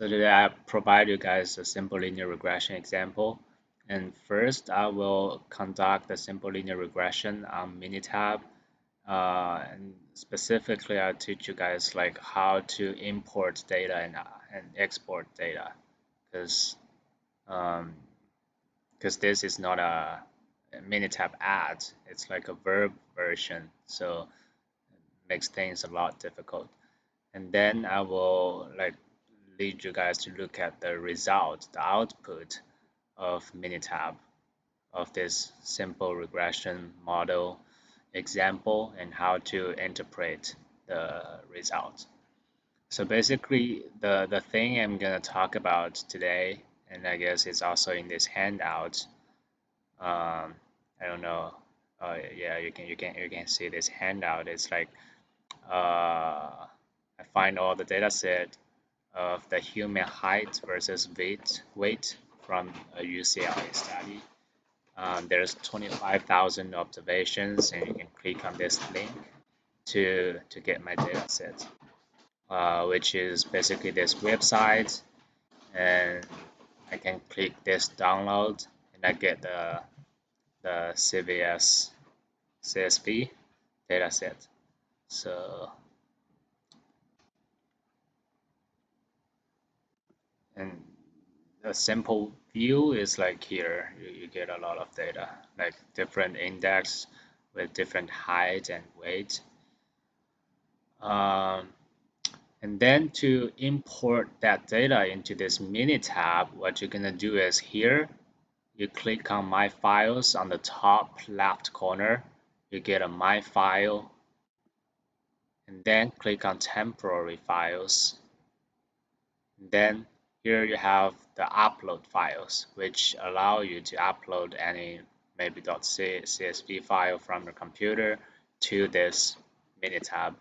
So today I provide you guys a simple linear regression example. And first I will conduct a simple linear regression on Minitab. And specifically I'll teach you guys like how to import data and export data because um, this is not a Minitab ad. It's like a verb version. So it makes things a lot difficult. And then I will like lead you guys to look at the result, the output of Minitab of this simple regression model example and how to interpret the result. So basically the thing I'm gonna talk about today, and I guess it's also in this handout. I don't know. Yeah, you can see this handout. It's like I find all the data set of the human height versus weight from a UCLA study. There's 25,000 observations, and you can click on this link to get my data set, which is basically this website, and I can click this download, and I get the CSV data set. So, and a simple view is like here, you get a lot of data, like different index with different height and weight. Um, and then to import that data into this Minitab, what you're gonna do is here, you click on My Files on the top left corner, you get a My File, and then click on Temporary Files. Then here you have the upload files, which allow you to upload any maybe .csv file from your computer to this Minitab.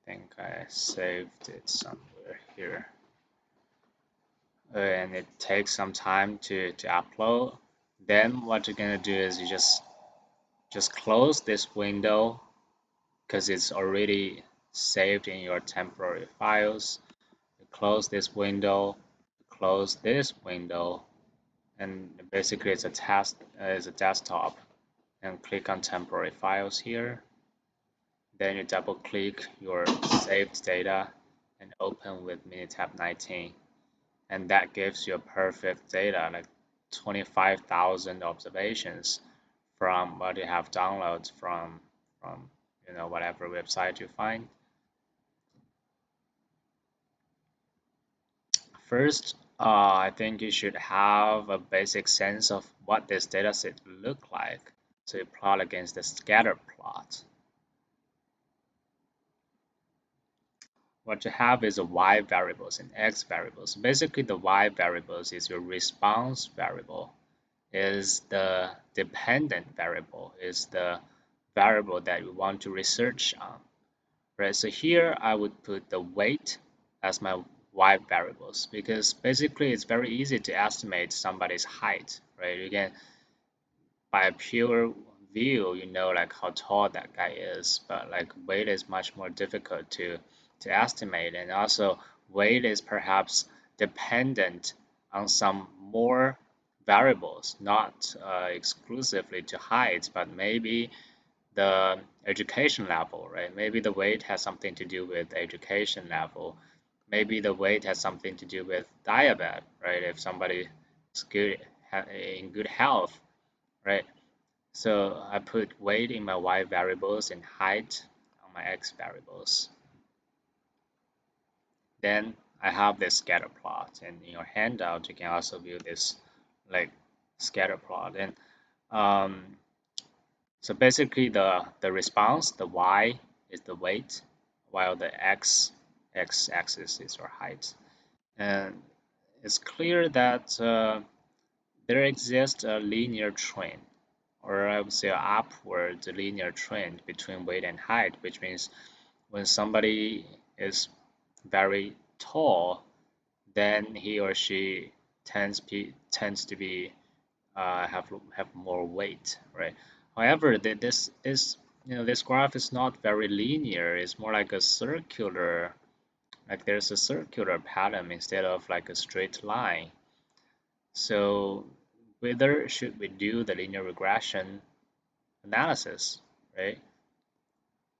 I think I saved it somewhere here. And it takes some time to upload. Then what you're gonna do is you just close this window because it's already saved in your temporary files. You close this window, close this window, and basically it's a desktop, and click on temporary files here. Then you double click your saved data and open with Minitab 19. And that gives you a perfect data, like 25,000 observations from what you have downloaded from whatever website you find. First, I think you should have a basic sense of what this dataset look like. So you plot against the scatter plot. What you have is a y variables and x variables. Basically, the y variables is your response variable, is the dependent variable, is the variable that you want to research on. Right, so here I would put the weight as my y variables because basically it's very easy to estimate somebody's height, right? You can, by a pure view, you know like how tall that guy is, but like weight is much more difficult to estimate, and also weight is perhaps dependent on some more variables, not exclusively to height, but maybe the education level, right? Maybe the weight has something to do with education level. Maybe the weight has something to do with diabetes, right? If somebody is good in good health, right? So I put weight in my y variables and height on my x variables. Then I have this scatter plot, and in your handout you can also view this like scatter plot. And um, so basically the response, the y is the weight, while the x-axis is your height. And it's clear that there exists a linear trend, or I would say an upward linear trend between weight and height, which means when somebody is very tall, then he or she tends to be have more weight, right? However, this graph is not very linear. It's more like a circular, like there's a circular pattern instead of like a straight line. So whether should we do the linear regression analysis, right?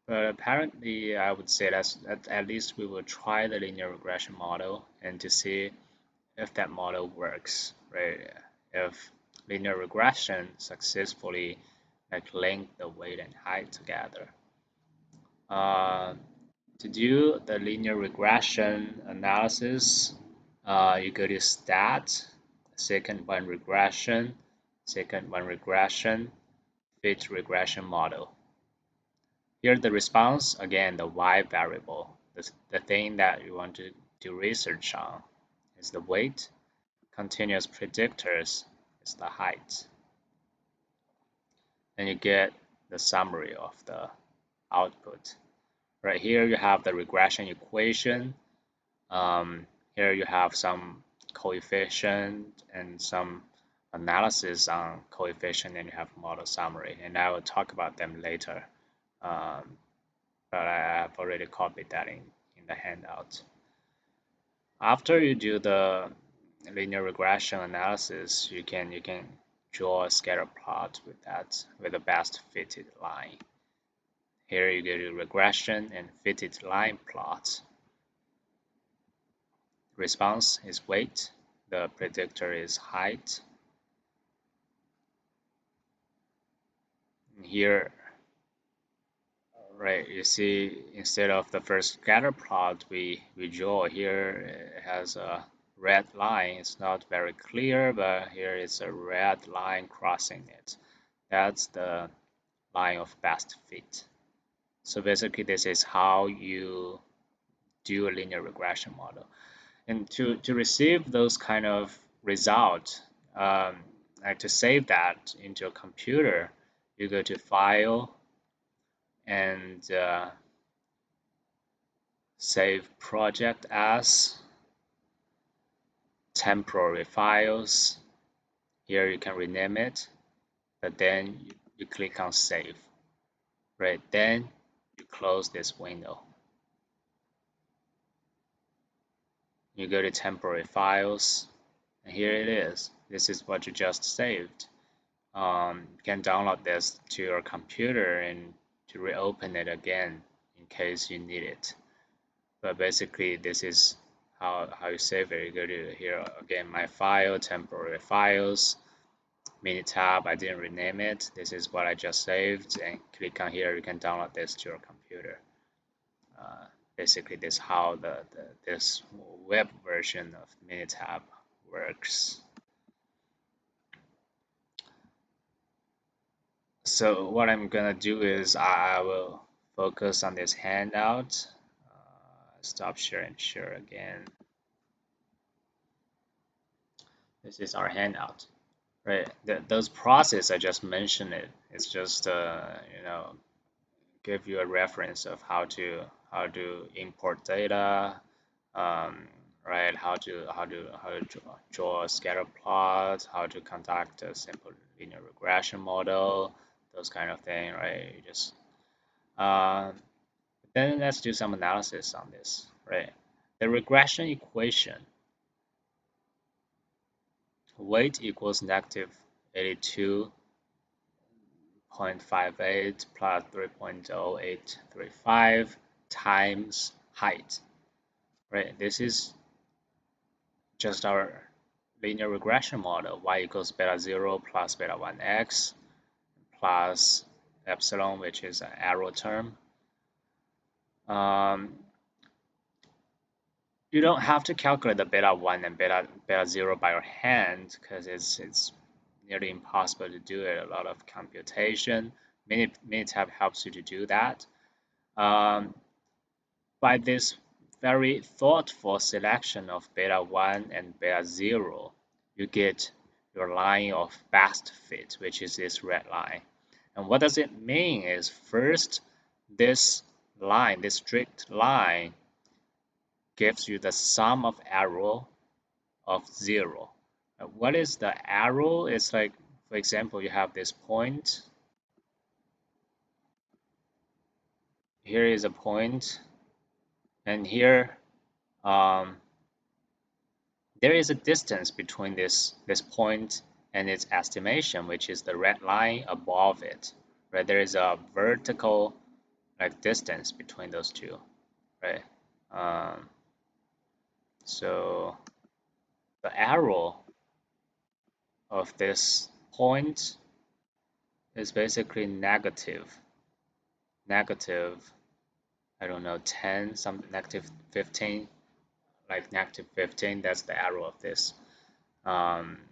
But apparently, I would say that at least we will try the linear regression model and to see if that model works, right? If linear regression successfully like link the weight and height together. Uh, to do the linear regression analysis, you go to stat, second one regression, fit regression model. Here the response, again, the y variable, the thing that you want to do research on is the weight. Continuous predictors is the height. And you get the summary of the output. Right here you have the regression equation. Here you have some coefficient and some analysis on coefficient, and you have model summary. And I will talk about them later. But I have already copied that in the handout. After you do the linear regression analysis, you can draw a scatter plot with that with the best fitted line. Here you go to regression and fitted line plot. Response is weight, the predictor is height. And here, right, you see instead of the first scatter plot we draw here, it has a red line. It's not very clear, but here is a red line crossing it. That's the line of best fit. So basically, this is how you do a linear regression model. And to receive those kind of results, like to save that into a computer, you go to File and Save Project as Temporary Files. Here you can rename it, but then you click on Save. Right, then you close this window. You go to Temporary Files, and here it is. This is what you just saved. You can download this to your computer and to reopen it again in case you need it. But basically, this is how you save it. You go to here again, My File, Temporary Files, Minitab. I didn't rename it. This is what I just saved, and click on here. You can download this to your computer. Basically, this is how this web version of Minitab works. So what I'm gonna do is I will focus on this handout. Stop share and share again. This is our handout, right? Those process I just mentioned it's just give you a reference of how to import data, right? How to draw a scatter plot, how to conduct a simple linear regression model, those kind of thing, right? You just then let's do some analysis on this, right? The regression equation, weight equals negative 82.58 plus 3.0835 times height, right? This is just our linear regression model, y equals beta 0 plus beta 1x plus epsilon, which is an arrow term. You don't have to calculate the beta 1 and beta 0 by your hand because it's nearly impossible to do it. A lot of computation. Minitab helps you to do that. By this very thoughtful selection of beta 1 and beta 0, you get your line of best fit, which is this red line. And what does it mean is first, this line, this strict line, gives you the sum of arrow of 0. What is the arrow? It's like, for example, you have this point. Here is a point, and here um, there is a distance between this point and its estimation, which is the red line above it. Right? There is a vertical like distance between those two. Right? Um, so the arrow of this point is basically negative, I don't know, 10, some negative 15, like negative 15, that's the arrow of this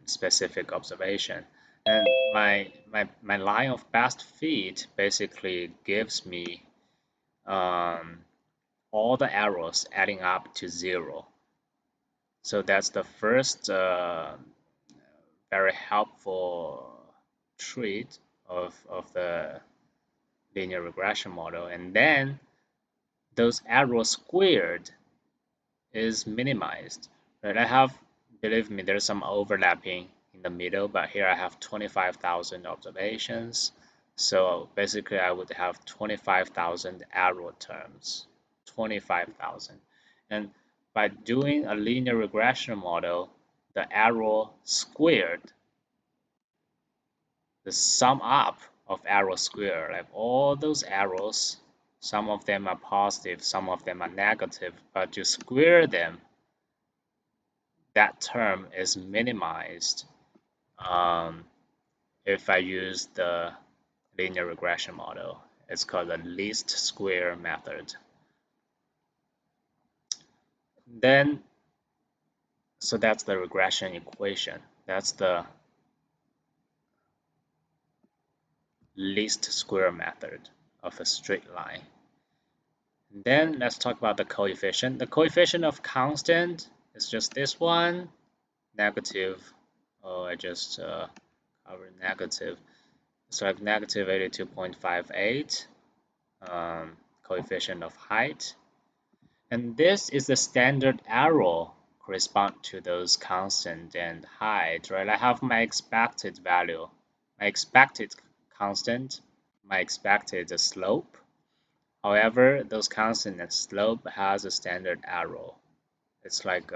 specific observation. And my line of best fit basically gives me um, all the arrows adding up to 0. So that's the first very helpful trait of the linear regression model. And then those arrows squared is minimized. Right? I have, believe me, there's some overlapping in the middle, but here I have 25,000 observations. So basically I would have 25,000 arrow terms, 25,000. And by doing a linear regression model, the arrow squared, the sum up of arrow square, like all those arrows, some of them are positive, some of them are negative, but you square them, that term is minimized if I use the linear regression model. It's called the least square method. Then, so that's the regression equation. That's the least square method of a straight line. And then let's talk about the coefficient. The coefficient of constant is just this one, negative. Oh, I just covered negative. It's like negative 82.58 coefficient of height. And this is the standard error correspond to those constant and height, right? I have my expected value, my expected constant, my expected slope. However, those constant and slope has a standard error. It's like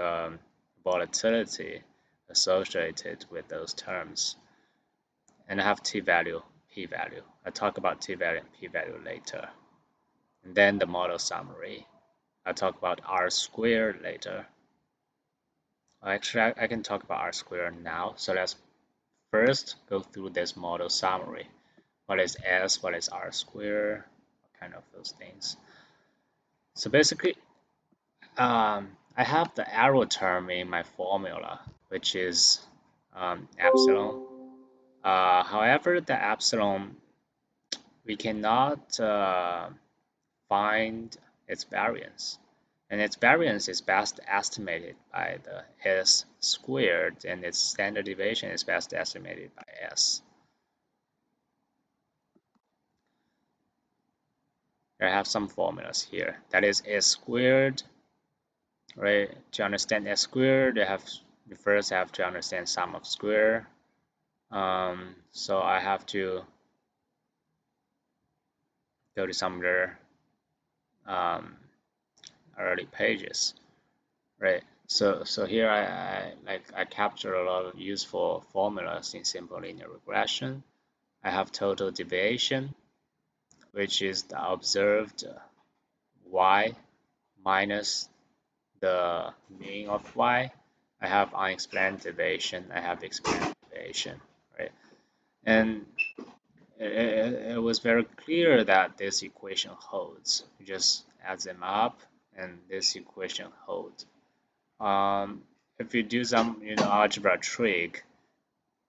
volatility associated with those terms. And I have t-value, p-value. I'll talk about t-value and p-value later. And then the model summary. I'll talk about R squared later. Actually, I can talk about R squared now. So let's first go through this model summary. What is S? What is R squared? Kind of those things. So basically, I have the arrow term in my formula, which is epsilon. However, the epsilon, we cannot find its variance. And its variance is best estimated by the S squared, and its standard deviation is best estimated by S. I have some formulas here. That is S squared, right? To understand S squared, you first have to understand sum of square. So I have to go to some other early pages, right? So here I capture a lot of useful formulas in simple linear regression. I have total deviation, which is the observed y minus the mean of y. I have unexplained deviation. I have explained deviation, right? And it was very clear that this equation holds. You just add them up, and this equation holds. If you do some algebra trick,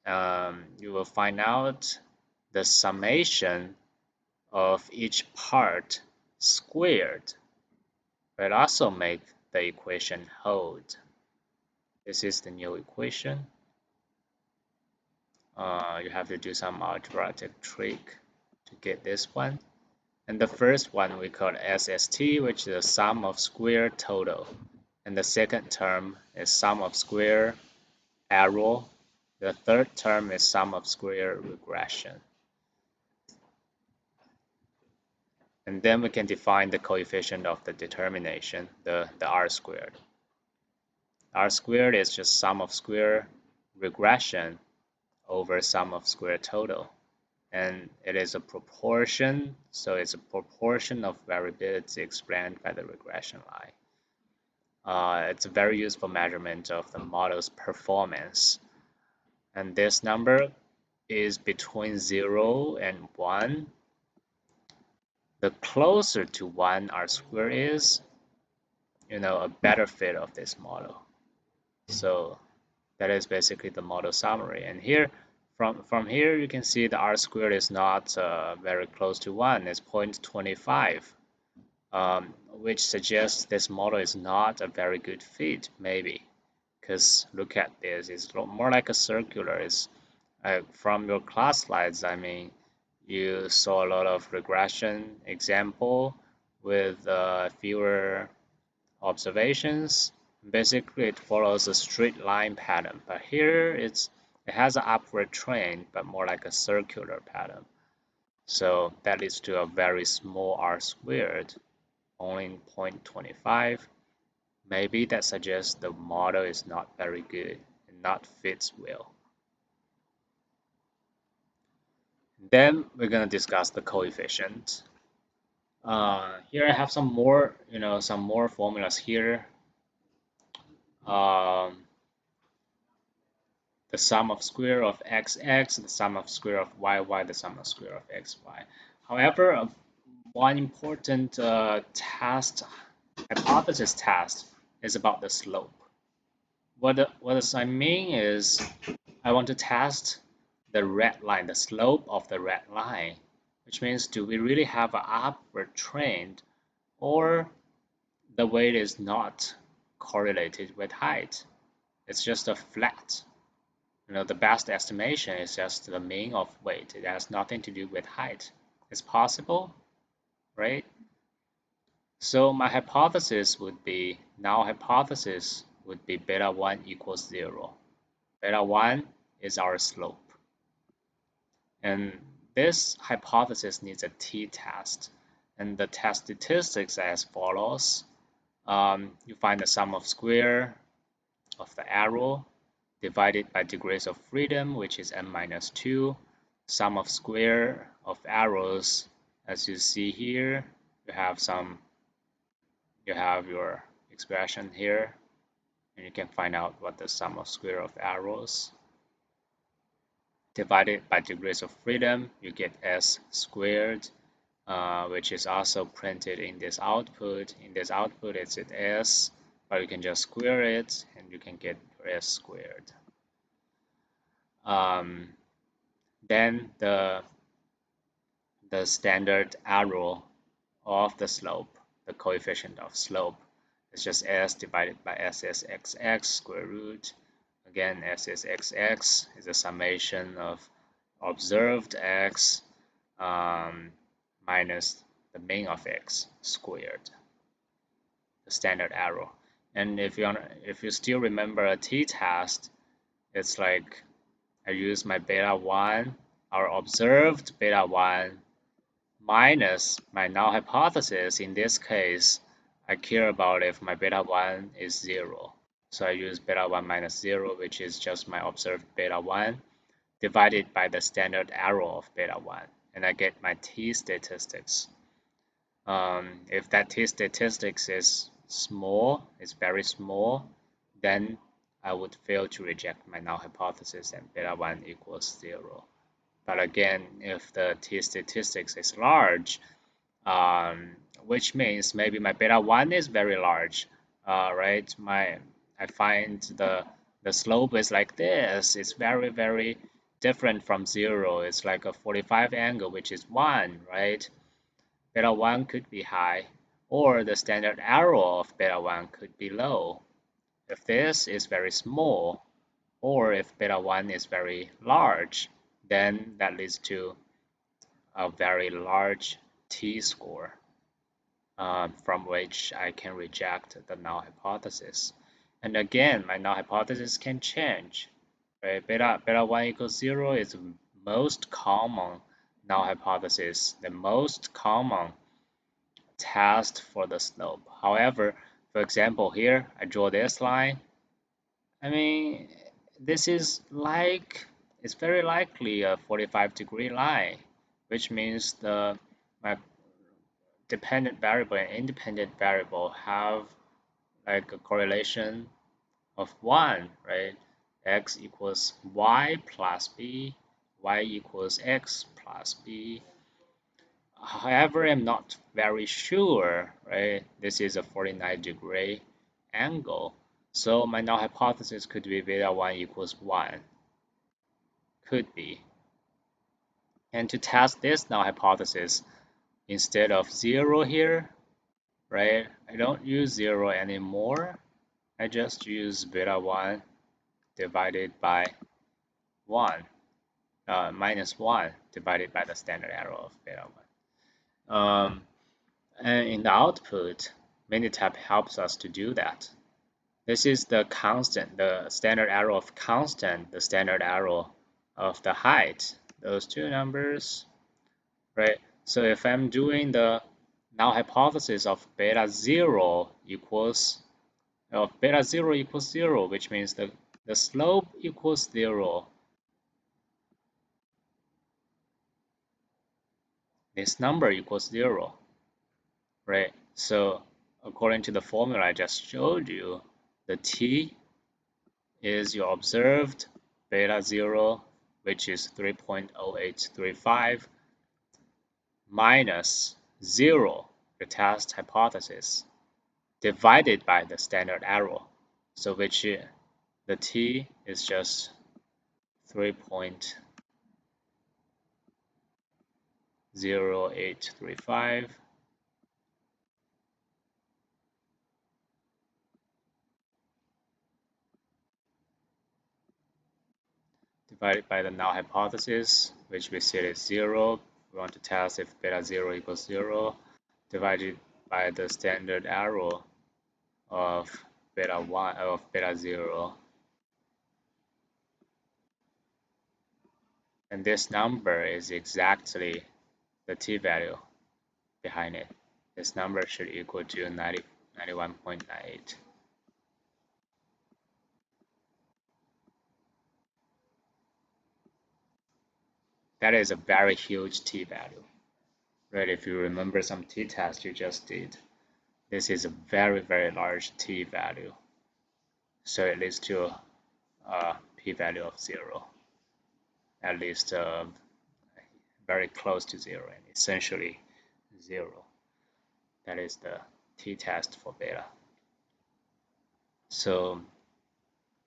you will find out the summation of each part squared will also make the equation hold. This is the new equation. You have to do some algebraic trick to get this one. And the first one we call SST, which is the sum of square total. And the second term is sum of square error. The third term is sum of square regression. And then we can define the coefficient of the determination, the R squared. R squared is just sum of square regression over sum of square total. And it is a proportion, so it's a proportion of variability explained by the regression line. It's a very useful measurement of the model's performance. And this number is between 0 and 1. The closer to 1 R squared is, a better fit of this model. So that is basically the model summary. And here, from here, you can see the R squared is not very close to 1. It's 0.25, which suggests this model is not a very good fit, maybe. Because look at this, it's more like a circular. It's from your class slides, I mean, you saw a lot of regression example with fewer observations. Basically, it follows a straight line pattern, but here it has an upward trend, but more like a circular pattern. So that leads to a very small R squared, only 0.25. Maybe that suggests the model is not very good and not fits well. Then we're gonna discuss the coefficient. Here I have some more, some more formulas here. The sum of square of xx, the sum of square of yy, the sum of square of xy. However, one important hypothesis test, is about the slope. What does I mean is, I want to test the red line, the slope of the red line, which means do we really have an upward trend, or the weight is not correlated with height. It's just a flat. The best estimation is just the mean of weight. It has nothing to do with height. It's possible, right? So my hypothesis would be, null hypothesis would be beta 1 equals 0. Beta 1 is our slope. And this hypothesis needs a t-test. And the test statistics as follows. You find the sum of square of the error divided by degrees of freedom, which is n minus 2. Sum of square of errors, as you see here, you have your expression here, and you can find out what the sum of square of errors divided by degrees of freedom, you get s squared, which is also printed in this output. In this output, it's at s, but you can just square it, and you can get s squared. Then the standard error of the slope, the coefficient of slope, is just s divided by ssxx square root. Again, ssxx is a summation of observed x minus the mean of x squared, the standard error. And if you still remember a t-test, it's like I use my beta 1, our observed beta 1, minus my null hypothesis. In this case, I care about if my beta 1 is 0. So I use beta 1 minus 0, which is just my observed beta 1, divided by the standard error of beta 1. And I get my t-statistics. If that t-statistics is small, it's very small, then I would fail to reject my null hypothesis and beta 1 equals 0. But again, if the t-statistics is large, which means maybe my beta 1 is very large, right? I find the slope is like this. It's very, very different from 0. It's like a 45 angle, which is 1, right? Beta 1 could be high, or the standard error of beta 1 could be low. If this is very small, or if beta 1 is very large, then that leads to a very large t-score from which I can reject the null hypothesis. And again, my null hypothesis can change. Right? Beta 1 equals 0 is the most common null hypothesis, the most common test for the slope. However, for example, here I draw this line. I mean, this is like, it's very likely a 45-degree line, which means my dependent variable and independent variable have like a correlation of 1, right? X equals y plus b, y equals x plus b. However, I'm not very sure, right? This is a 49-degree angle. So my null hypothesis could be beta 1 equals 1. Could be. And to test this null hypothesis, instead of 0 here, right, I don't use 0 anymore. I just use beta 1 divided by 1, minus 1 divided by the standard error of beta 1. And in the output, Minitab helps us to do that. This is the constant, the standard error of constant, the standard error of the height, those two numbers, right? So if I'm doing the null hypothesis of beta 0 equals, beta 0 equals 0, which means the slope equals 0. This number equals 0, right? So according to the formula I just showed you, the t is your observed beta 0, which is 3.0835, minus 0, the test hypothesis, divided by the standard error. So which the t is just 3.0835 divided by the null hypothesis, which we said is 0. We want to test if beta 0 equals 0, divided by the standard error of beta 1 of beta 0. And this number is exactly the t-value behind it. This number should equal to 91.98. That is a very huge t-value, right? If you remember some t-test you just did, this is a very, very large t-value. So it leads to a p-value of 0, at least very close to 0 and essentially 0. That is the t-test for beta. So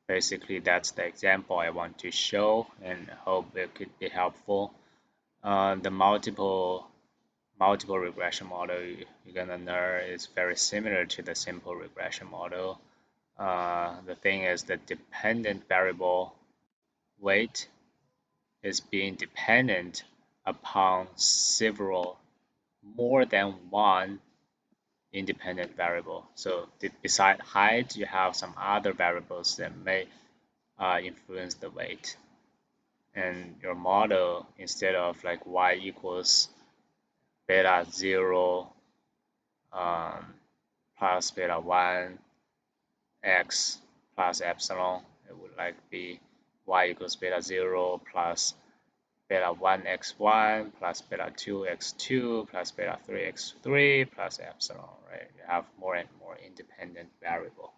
basically that's the example I want to show and hope it could be helpful. The multiple regression model you're gonna learn is very similar to the simple regression model. The thing is the dependent variable weight is being dependent upon several more than one independent variable. So beside height, you have some other variables that may influence the weight. And your model, instead of like y equals beta 0 plus beta 1 x plus epsilon, it would like be y equals beta 0 plus beta 1 x1 plus beta 2 x2 plus beta 3 x3 plus epsilon, right? You have more and more independent variable.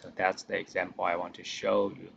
So that's the example I want to show you.